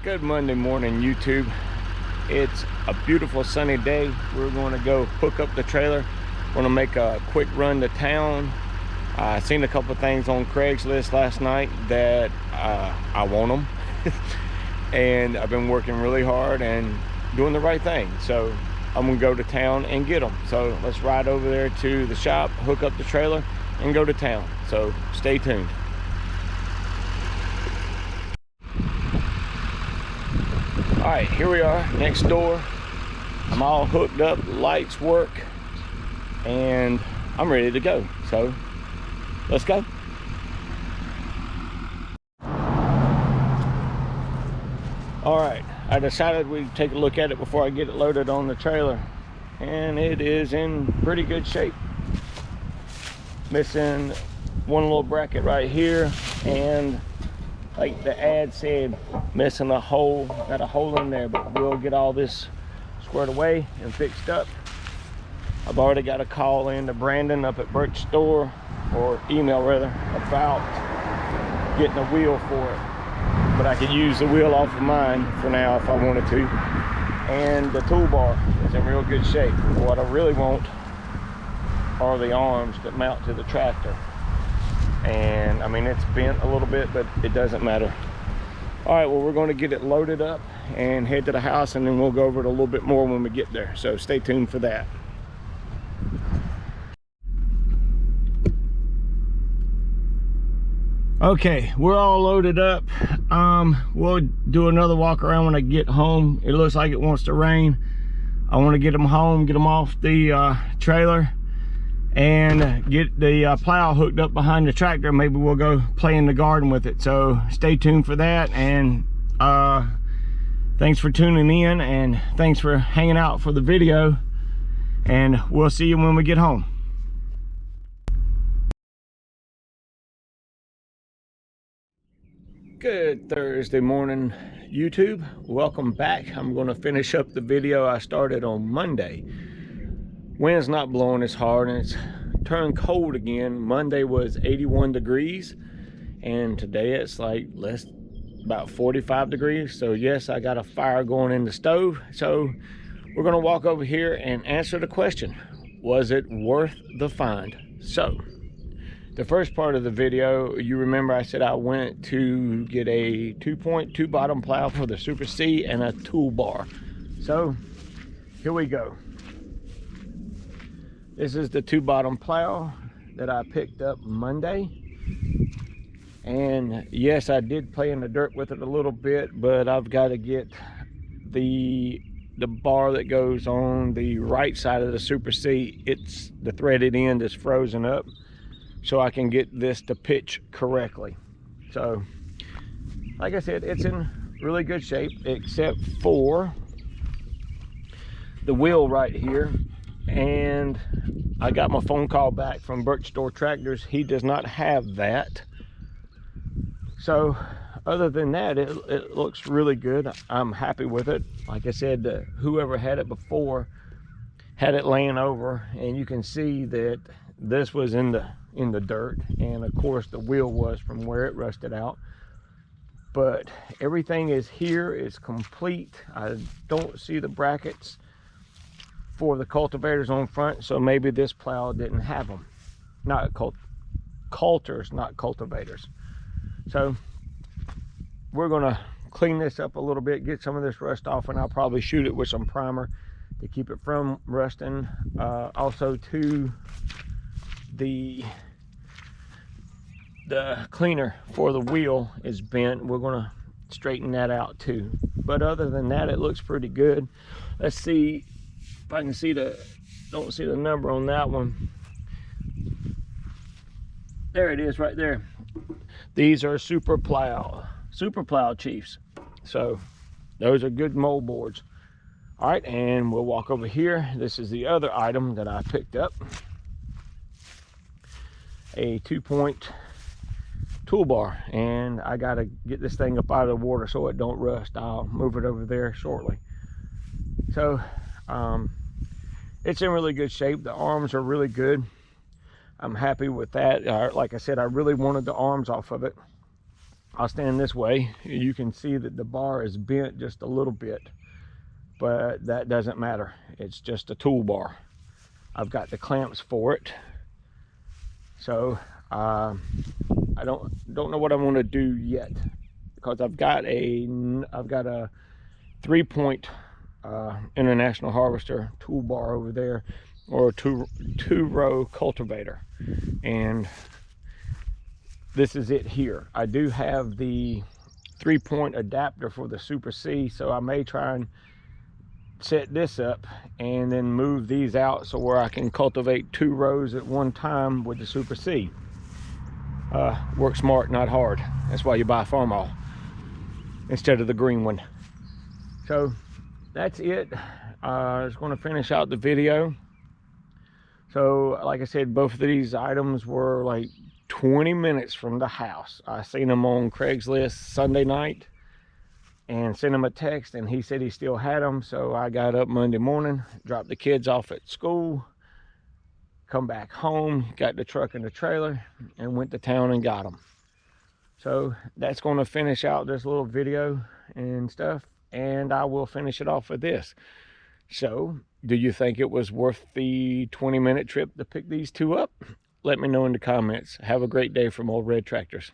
Good Monday morning, YouTube. It's a beautiful sunny day. We're going to go hook up the trailer. Going to make a quick run to town. I seen a couple things on Craigslist last night that I want them. And I've been working really hard and doing the right thing. So I'm gonna go to town and get them. So let's ride over there to the shop, hook up the trailer, and go to town. So stay tuned. All right, here we are next door. I'm all hooked up, lights work, and I'm ready to go. So let's go. All right, I decided we'd take a look at it before I get it loaded on the trailer, and it is in pretty good shape. Missing one little bracket right here, and like the ad said, missing a hole. Got a hole in there, but we'll get all this squared away and fixed up. I've already got a call in to Brandon up at Birch Store, or email rather, about getting a wheel for it. But I could use the wheel off of mine for now if I wanted to. And the toolbar is in real good shape. What I really want are the arms that mount to the tractor. And I mean, it's bent a little bit, but it doesn't matter. All right, well, we're going to get it loaded up and head to the house, and then we'll go over it a little bit more when we get there. So stay tuned for that. Okay, we're all loaded up. We'll do another walk around when I get home. It looks like it wants to rain. I want to get them home, get them off the trailer, and get the plow hooked up behind the tractor. Maybe we'll go play in the garden with it. So stay tuned for that. And thanks for tuning in, and thanks for hanging out for the video. And we'll see you when we get home. Good Thursday morning, YouTube. Welcome back. I'm going to finish up the video I started on Monday. Wind's not blowing as hard, and it's turned cold again. Monday was 81 degrees, and today it's like about 45 degrees. So yes, I got a fire going in the stove. So we're going to walk over here and answer the question, was it worth the find? So the first part of the video, you remember I said I went to get a 2.2 bottom plow for the Super C and a toolbar. So here we go. This is the 2 bottom plow that I picked up Monday. And yes, I did play in the dirt with it a little bit, but I've got to get the bar that goes on the right side of the Super C. It's the threaded end is frozen up, so I can get this to pitch correctly. So like I said, it's in really good shape, except for the wheel right here. And I got my phone call back from Birch Store Tractors. He does not have that. So other than that, it looks really good. I'm happy with it. Like I said, whoever had it before had it laying over, and you can see that this was in the dirt, and of course the wheel was from where it rusted out. But everything is here, is complete. I don't see the brackets for the cultivators on front, so maybe this plow didn't have them. Not coulters, not cultivators. So we're gonna clean this up a little bit, get some of this rust off, and I'll probably shoot it with some primer to keep it from rusting. Also too, the cleaner for the wheel is bent. We're gonna straighten that out too. But other than that, it looks pretty good. Let's see if I can see don't see the number on that one. There it is right there. These are Super Plow Chiefs. So those are good mold boards. All right, and we'll walk over here. This is the other item that I picked up. A 2-point toolbar, and I gotta get this thing up out of the water so it don't rust. I'll move it over there shortly. So it's in really good shape. The arms are really good. I'm happy with that. Like I said, I really wanted the arms off of it. I'll stand this way. You can see that the bar is bent just a little bit, but that doesn't matter. It's just a toolbar. I've got the clamps for it. So I don't know what I'm going to do yet, because I've got a 3-point International Harvester toolbar over there, or a two-row cultivator, and this is it here. I do have the 3-point adapter for the Super C, so I may try and set this up and then move these out so where I can cultivate 2 rows at one time with the Super C. Work smart, not hard. That's why you buy Farmall instead of the green one. So that's it. I was going to finish out the video. So like I said, both of these items were like 20 minutes from the house. I seen them on Craigslist Sunday night and sent him a text, and he said he still had them. So I got up Monday morning, dropped the kids off at school, come back home, got the truck and the trailer, and went to town and got them. So that's going to finish out this little video and stuff, and I will finish it off with this. So do you think it was worth the 20-minute trip to pick these two up? Let me know in the comments. Have a great day from Old Red Tractors.